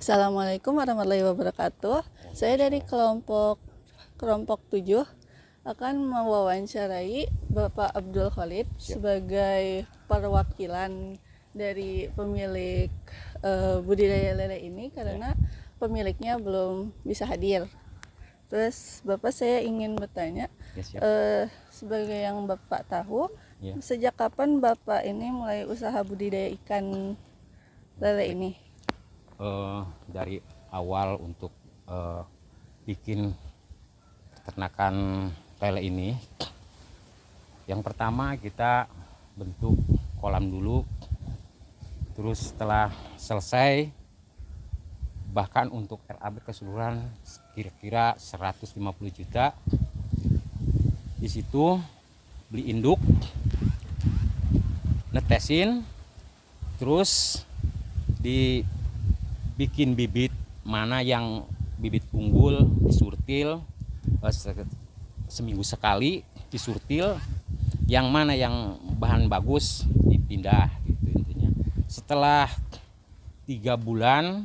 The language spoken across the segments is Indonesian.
Assalamualaikum warahmatullahi wabarakatuh. Saya dari kelompok 7 akan mewawancarai Bapak Abdul Khalid sebagai perwakilan dari pemilik budidaya lele ini karena pemiliknya belum bisa hadir. Terus Bapak, saya ingin bertanya, sebagai yang Bapak tahu, sejak kapan Bapak ini mulai usaha budidaya ikan lele ini? Dari awal untuk bikin peternakan lele ini, yang pertama kita bentuk kolam dulu, terus setelah selesai, bahkan untuk RAB keseluruhan kira-kira 150 juta. Di situ beli induk, netesin, terus dibikin bibit, mana yang bibit unggul disurtil seminggu sekali, disurtil, yang mana yang bahan bagus dipindah gitu intinya. Setelah 3 bulan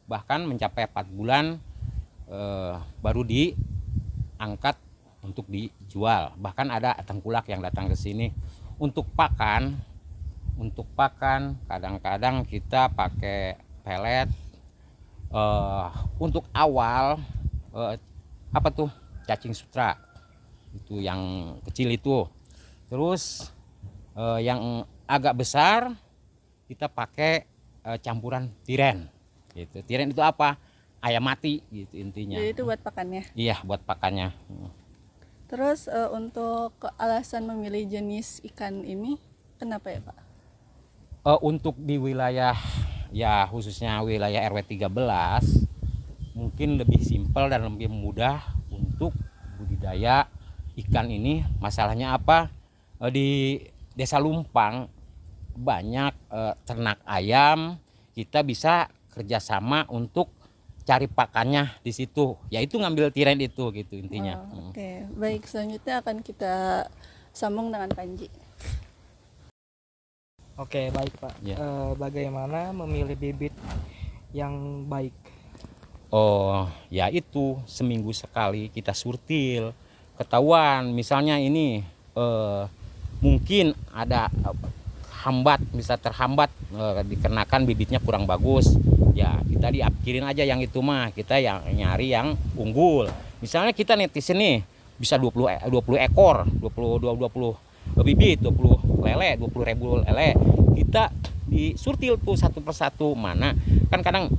bahkan mencapai 4 bulan baru diangkat untuk dijual. Bahkan ada tengkulak yang datang ke sini untuk pakan. Kadang-kadang kita pakai pelet. Untuk awal cacing sutra itu yang kecil itu. Terus yang agak besar kita pakai campuran tiren gitu. Tiren itu apa? Ayam mati gitu intinya. Jadi itu buat pakannya? Iya, buat pakannya. Terus untuk alasan memilih jenis ikan ini kenapa ya Pak? Untuk di wilayah, ya khususnya wilayah RW 13, mungkin lebih simpel dan lebih mudah untuk budidaya ikan ini. Masalahnya apa? Di Desa Lumpang banyak ternak ayam, kita bisa kerjasama untuk cari pakannya di situ, yaitu ngambil tiren itu gitu intinya. Oke. Baik, selanjutnya akan kita sambung dengan Panji. Oke, baik Pak. Bagaimana memilih bibit yang baik? Oh, ya itu seminggu sekali kita surtil. Ketahuan misalnya ini mungkin ada bisa terhambat dikarenakan bibitnya kurang bagus. Ya kita diapikirin aja yang itu mah, kita yang nyari yang unggul. Misalnya kita netizen nih bisa 20 ekor, 20 bibit, 20 lele, 20.000 lele. Kita disurtil tuh satu persatu, mana kan kadang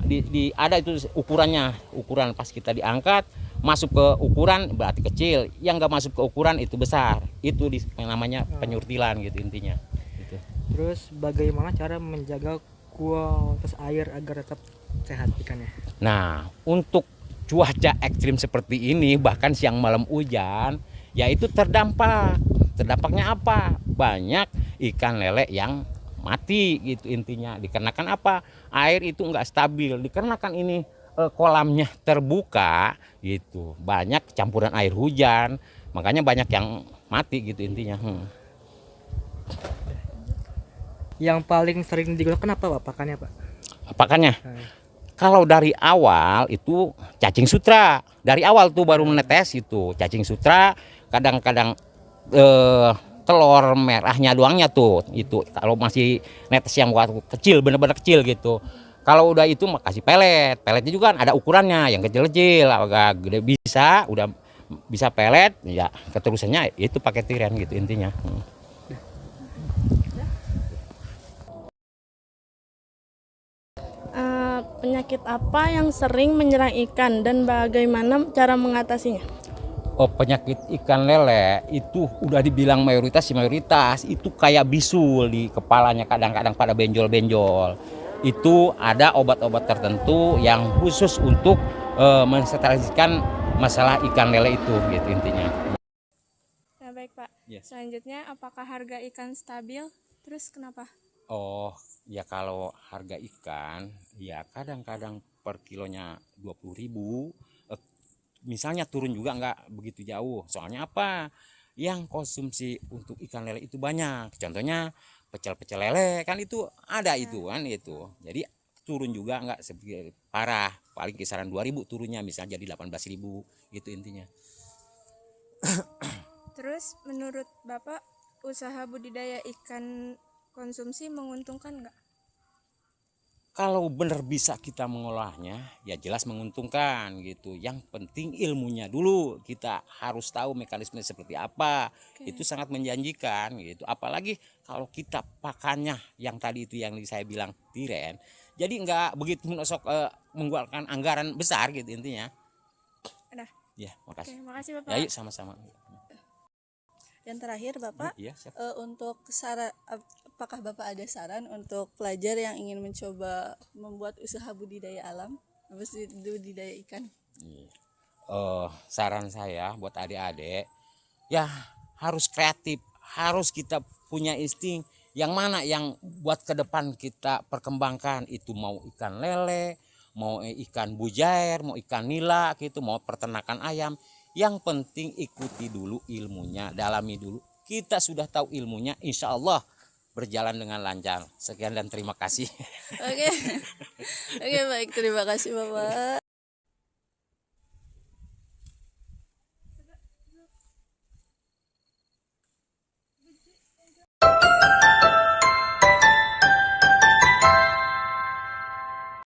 ada itu ukuran pas kita diangkat masuk ke ukuran berarti kecil, yang nggak masuk ke ukuran itu besar, itu yang namanya penyurtilan gitu intinya gitu. Terus bagaimana cara menjaga kualitas air agar tetap sehat ikannya? Nah, untuk cuaca ekstrim seperti ini, bahkan siang malam hujan, yaitu terdampaknya apa? Banyak ikan lele yang mati gitu intinya. Dikarenakan apa? Air itu nggak stabil. Dikarenakan ini kolamnya terbuka gitu, banyak campuran air hujan, makanya banyak yang mati gitu intinya. Yang paling sering digunakan apa Pak pakannya Pak? Pakannya? Kalau dari awal itu cacing sutra, dari awal tuh baru menetes itu cacing sutra. Kadang-kadang telur merahnya doangnya tuh itu kalau masih netes yang kecil, bener-bener kecil gitu. Kalau udah itu kasih peletnya juga kan ada ukurannya, yang kecil-kecil, agak gede udah bisa pelet, ya keterusannya itu pakai tiren gitu intinya. Penyakit apa yang sering menyerang ikan dan bagaimana cara mengatasinya? Penyakit ikan lele itu udah dibilang mayoritas itu kayak bisul di kepalanya, kadang-kadang pada benjol-benjol. Itu ada obat-obat tertentu yang khusus untuk mensterilkan masalah ikan lele itu gitu intinya. Ya, baik Pak. Selanjutnya, apakah harga ikan stabil? Terus kenapa? Oh ya, kalau harga ikan ya kadang-kadang per kilonya 20.000, misalnya turun juga nggak begitu jauh. Soalnya apa? Yang konsumsi untuk ikan lele itu banyak. Contohnya pecel lele kan itu ada itu kan itu. Jadi turun juga nggak seperti parah, paling kisaran 2.000 turunnya, misalnya jadi 18.000 gitu intinya. Terus menurut Bapak usaha budidaya ikan konsumsi menguntungkan nggak? Kalau benar bisa kita mengolahnya, ya jelas menguntungkan gitu. Yang penting ilmunya dulu, kita harus tahu mekanisme seperti apa. Oke. Itu sangat menjanjikan gitu. Apalagi kalau kita pakannya yang tadi itu yang saya bilang tiren, jadi nggak begitu mengeluarkan anggaran besar gitu intinya. Udah. Ya, Oke, makasih. makasih Bapak. Ya, yuk sama-sama. Yang terakhir Bapak, Iya, siap. untuk apakah Bapak ada saran untuk pelajar yang ingin mencoba membuat usaha budidaya alam, budidaya ikan? Iya. Saran saya buat adik-adik, ya harus kreatif, harus kita punya insting yang mana yang buat ke depan kita perkembangkan, itu mau ikan lele, mau ikan bujair, mau ikan nila gitu, mau peternakan ayam. Yang penting ikuti dulu ilmunya, dalami dulu. Kita sudah tahu ilmunya, insya Allah berjalan dengan lancar. Sekian dan terima kasih. Oke. Oke, baik, terima kasih Bapak.